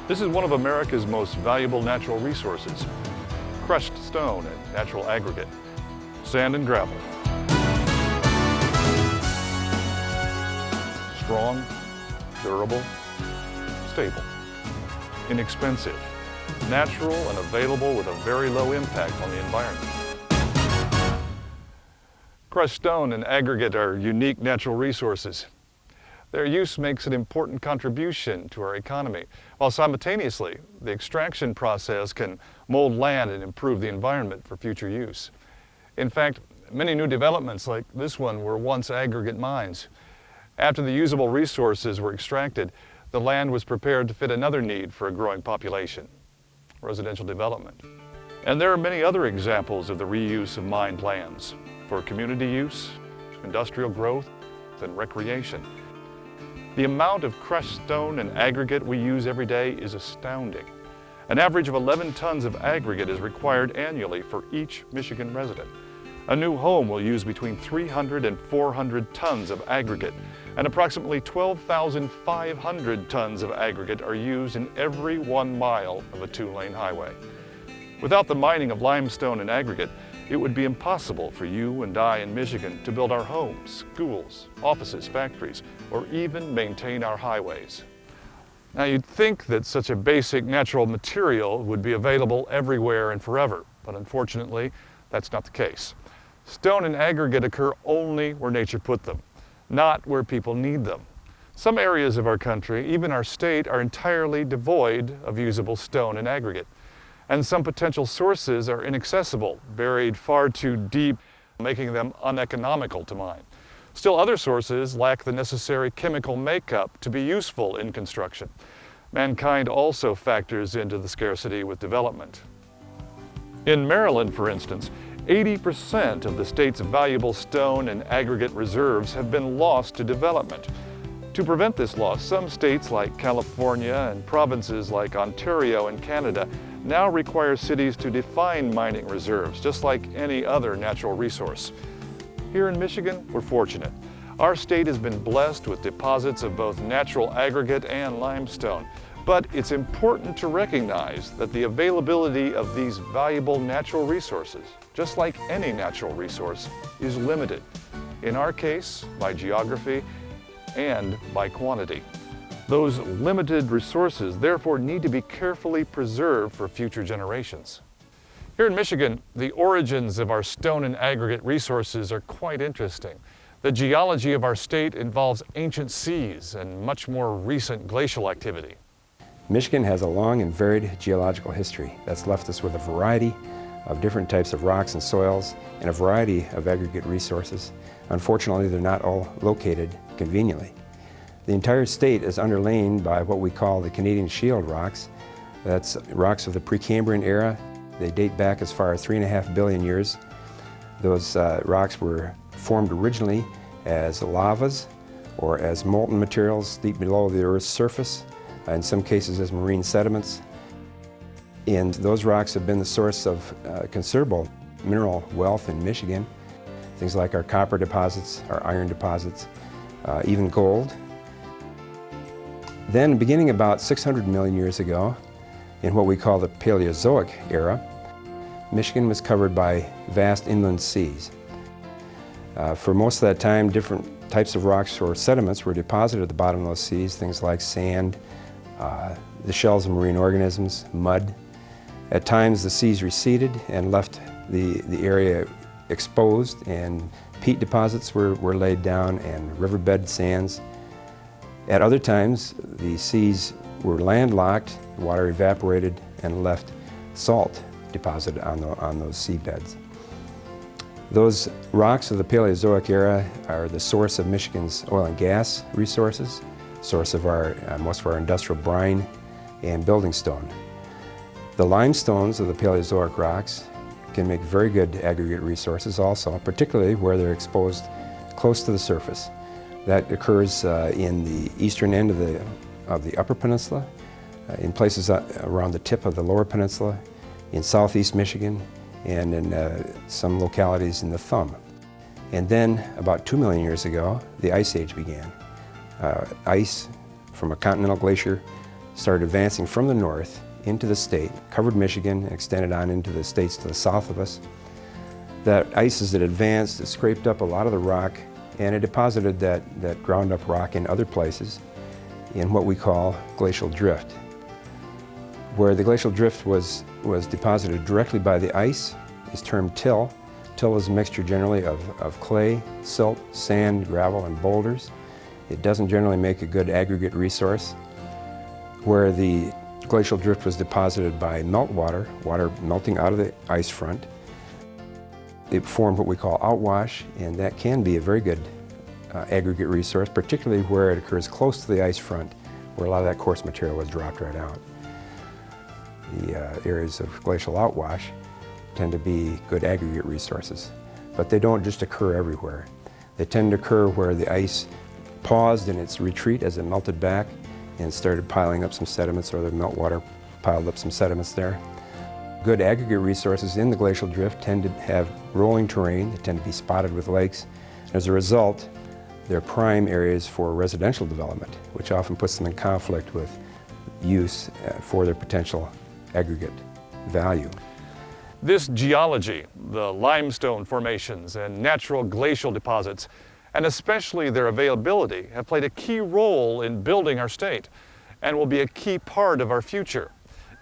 This is one of America's most valuable natural resources, crushed stone and natural aggregate, sand and gravel. Strong, durable, stable, inexpensive, natural and available with a very low impact on the environment. Crushed stone and aggregate are unique natural resources. Their use makes an important contribution to our economy, while simultaneously the extraction process can mold land and improve the environment for future use. In fact, many new developments like this one were once aggregate mines. After the usable resources were extracted, the land was prepared to fit another need for a growing population: residential development. And there are many other examples of the reuse of mined lands for community use, industrial growth, and recreation. The amount of crushed stone and aggregate we use every day is astounding. An average of 11 tons of aggregate is required annually for each Michigan resident. A new home will use between 300 and 400 tons of aggregate, and approximately 12,500 tons of aggregate are used in every 1 mile of a 2-lane highway. Without the mining of limestone and aggregate, it would be impossible for you and I in Michigan to build our homes, schools, offices, factories, or even maintain our highways. Now, you'd think that such a basic natural material would be available everywhere and forever, but unfortunately, that's not the case. Stone and aggregate occur only where nature put them, not where people need them. Some areas of our country, even our state, are entirely devoid of usable stone and aggregate. And some potential sources are inaccessible, buried far too deep, making them uneconomical to mine. Still, other sources lack the necessary chemical makeup to be useful in construction. Mankind also factors into the scarcity with development. In Maryland, for instance, 80% of the state's valuable stone and aggregate reserves have been lost to development. To prevent this loss, some states like California and provinces like Ontario and Canada now require cities to define mining reserves, just like any other natural resource. Here in Michigan, we're fortunate. Our state has been blessed with deposits of both natural aggregate and limestone. But it's important to recognize that the availability of these valuable natural resources, just like any natural resource, is limited. In our case, by geography and by quantity. Those limited resources therefore need to be carefully preserved for future generations. Here in Michigan, the origins of our stone and aggregate resources are quite interesting. The geology of our state involves ancient seas and much more recent glacial activity. Michigan has a long and varied geological history that's left us with a variety of different types of rocks and soils and a variety of aggregate resources. Unfortunately, they're not all located conveniently. The entire state is underlain by what we call the Canadian Shield rocks. That's rocks of the Precambrian era. They date back as far as 3.5 billion years. Those rocks were formed originally as lavas or as molten materials deep below the Earth's surface, in some cases as marine sediments. And those rocks have been the source of considerable mineral wealth in Michigan. Things like our copper deposits, our iron deposits, even gold. Then, beginning about 600 million years ago, in what we call the Paleozoic era, Michigan was covered by vast inland seas. For most of that time, different types of rocks or sediments were deposited at the bottom of those seas, things like sand, the shells of marine organisms, mud. At times, the seas receded and left the area exposed, and peat deposits were laid down and riverbed sands. At other times, the seas were landlocked, the water evaporated, and left salt deposited on those seabeds. Those rocks of the Paleozoic era are the source of Michigan's oil and gas resources, source of most of our industrial brine and building stone. The limestones of the Paleozoic rocks can make very good aggregate resources also, particularly where they're exposed close to the surface. That occurs in the eastern end of the Upper Peninsula, in places around the tip of the Lower Peninsula, in southeast Michigan, and in some localities in the Thumb. And then, about 2 million years ago, the Ice Age began. Ice from a continental glacier started advancing from the north into the state, covered Michigan, and extended on into the states to the south of us. That ice, as it advanced, it scraped up a lot of the rock, and it deposited that ground up rock in other places in what we call glacial drift. Where the glacial drift was deposited directly by the ice is termed till. Till is a mixture generally of clay, silt, sand, gravel, and boulders. It doesn't generally make a good aggregate resource. Where the glacial drift was deposited by meltwater, water melting out of the ice front, it formed what we call outwash, and that can be a very good aggregate resource, particularly where it occurs close to the ice front, where a lot of that coarse material was dropped right out. The areas of glacial outwash tend to be good aggregate resources, but they don't just occur everywhere. They tend to occur where the ice paused in its retreat as it melted back and started piling up some sediments, or the meltwater piled up some sediments there. Good aggregate resources in the glacial drift tend to have rolling terrain. They tend to be spotted with lakes. As a result, they're prime areas for residential development, which often puts them in conflict with use for their potential aggregate value. This geology, the limestone formations and natural glacial deposits, and especially their availability, have played a key role in building our state and will be a key part of our future.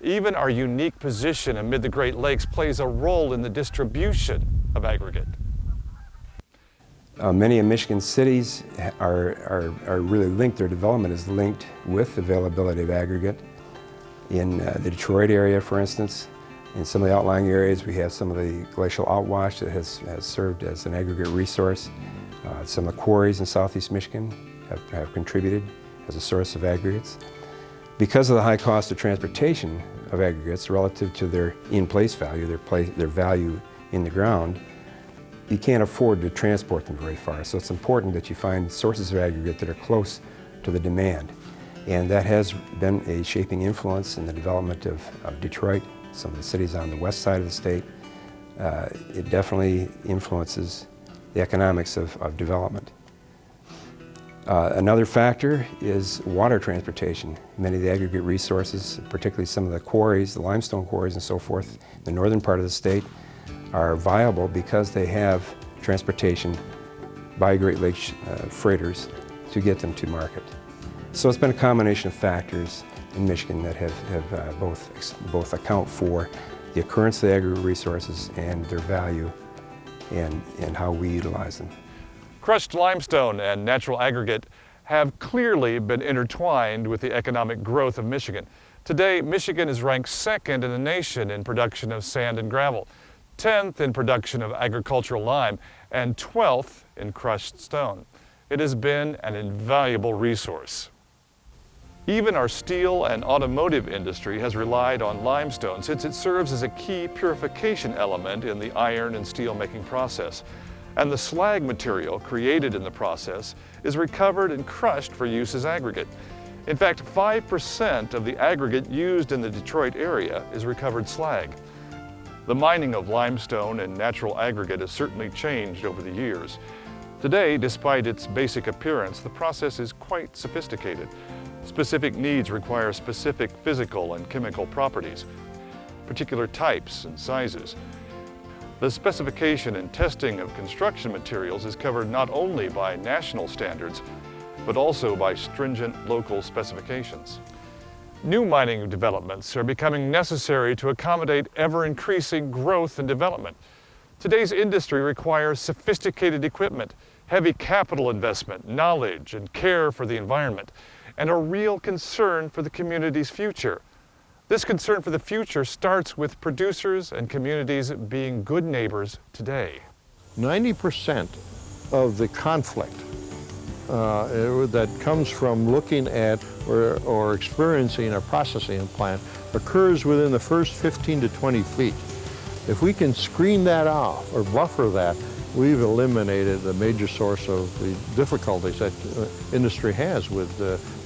Even our unique position amid the Great Lakes plays a role in the distribution of aggregate. Many of Michigan's cities are really linked, their development is linked with availability of aggregate. In the Detroit area, for instance, in some of the outlying areas, we have some of the glacial outwash that has served as an aggregate resource. Some of the quarries in southeast Michigan have contributed as a source of aggregates. Because of the high cost of transportation of aggregates relative to their in-place value, their value in the ground, you can't afford to transport them very far. So it's important that you find sources of aggregate that are close to the demand. And that has been a shaping influence in the development of Detroit, some of the cities on the west side of the state. It definitely influences the economics of development. Another factor is water transportation. Many of the aggregate resources, particularly some of the quarries, the limestone quarries and so forth, in the northern part of the state, are viable because they have transportation by Great Lakes freighters to get them to market. So it's been a combination of factors in Michigan that have both account for the occurrence of the aggregate resources and their value and how we utilize them. Crushed limestone and natural aggregate have clearly been intertwined with the economic growth of Michigan. Today, Michigan is ranked second in the nation in production of sand and gravel, 10th in production of agricultural lime, and 12th in crushed stone. It has been an invaluable resource. Even our steel and automotive industry has relied on limestone since it serves as a key purification element in the iron and steel making process. And the slag material created in the process is recovered and crushed for use as aggregate. In fact, 5% of the aggregate used in the Detroit area is recovered slag. The mining of limestone and natural aggregate has certainly changed over the years. Today, despite its basic appearance, the process is quite sophisticated. Specific needs require specific physical and chemical properties, particular types and sizes. The specification and testing of construction materials is covered not only by national standards, but also by stringent local specifications. New mining developments are becoming necessary to accommodate ever-increasing growth and development. Today's industry requires sophisticated equipment, heavy capital investment, knowledge, and care for the environment, and a real concern for the community's future. This concern for the future starts with producers and communities being good neighbors today. 90% of the conflict that comes from looking at or experiencing a processing plant occurs within the first 15 to 20 feet. If we can screen that off or buffer that, we've eliminated a major source of the difficulties that industry has with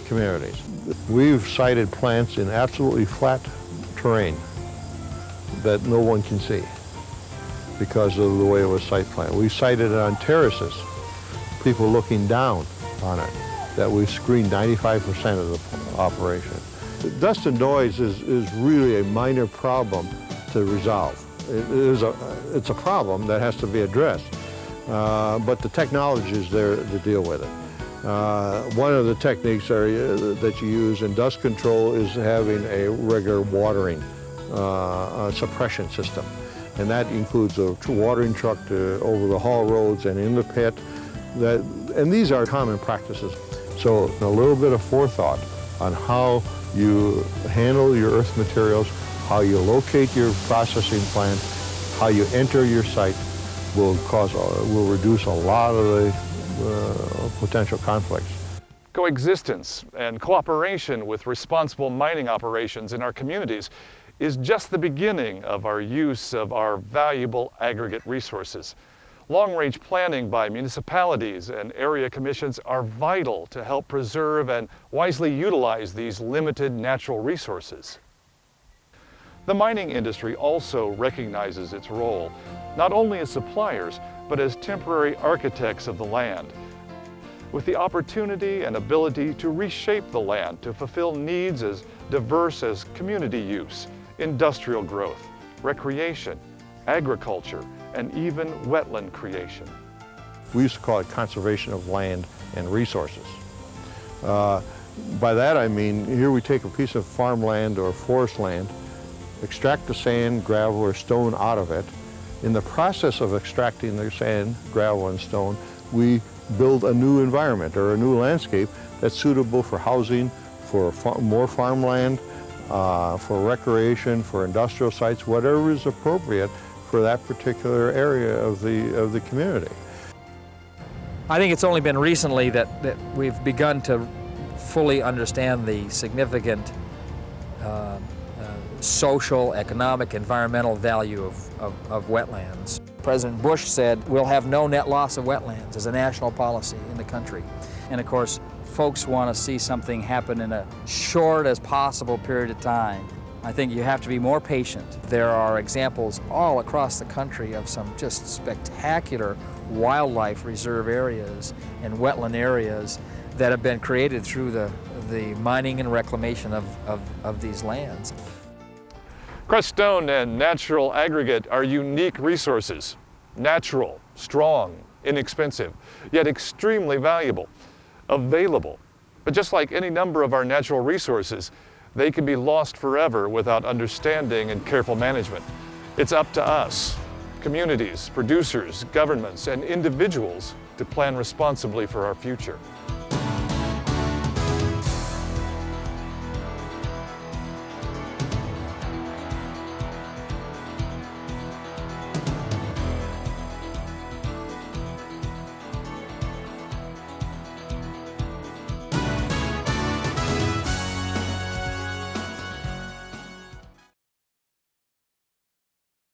communities. We've sited plants in absolutely flat terrain that no one can see because of the way it was site planned. We sited it on terraces, people looking down on it, that we screened 95% of the operation. Dust and noise is really a minor problem to resolve. It's a problem that has to be addressed, but the technology is there to deal with it. One of the techniques that you use in dust control is having a regular watering suppression system. And that includes a watering truck over the haul roads and in the pit. And these are common practices. So a little bit of forethought on how you handle your earth materials, how you locate your processing plant, how you enter your site will reduce a lot of the potential conflicts. Coexistence and cooperation with responsible mining operations in our communities is just the beginning of our use of our valuable aggregate resources. Long-range planning by municipalities and area commissions are vital to help preserve and wisely utilize these limited natural resources. The mining industry also recognizes its role, not only as suppliers, but as temporary architects of the land, with the opportunity and ability to reshape the land to fulfill needs as diverse as community use, industrial growth, recreation, agriculture, and even wetland creation. We used to call it conservation of land and resources. By that I mean, here we take a piece of farmland or forest land, extract the sand, gravel, or stone out of it. In the process of extracting the sand, gravel, and stone, we build a new environment or a new landscape that's suitable for housing, for more farmland, for recreation, for industrial sites, whatever is appropriate for that particular area of the community. I think it's only been recently that we've begun to fully understand the significant social, economic, environmental value of wetlands. President Bush said we'll have no net loss of wetlands as a national policy in the country. And of course, folks want to see something happen in a short as possible period of time. I think you have to be more patient. There are examples all across the country of some just spectacular wildlife reserve areas and wetland areas that have been created through the mining and reclamation of these lands. Crushed stone and natural aggregate are unique resources. Natural, strong, inexpensive, yet extremely valuable, available. But just like any number of our natural resources, they can be lost forever without understanding and careful management. It's up to us, communities, producers, governments, and individuals to plan responsibly for our future.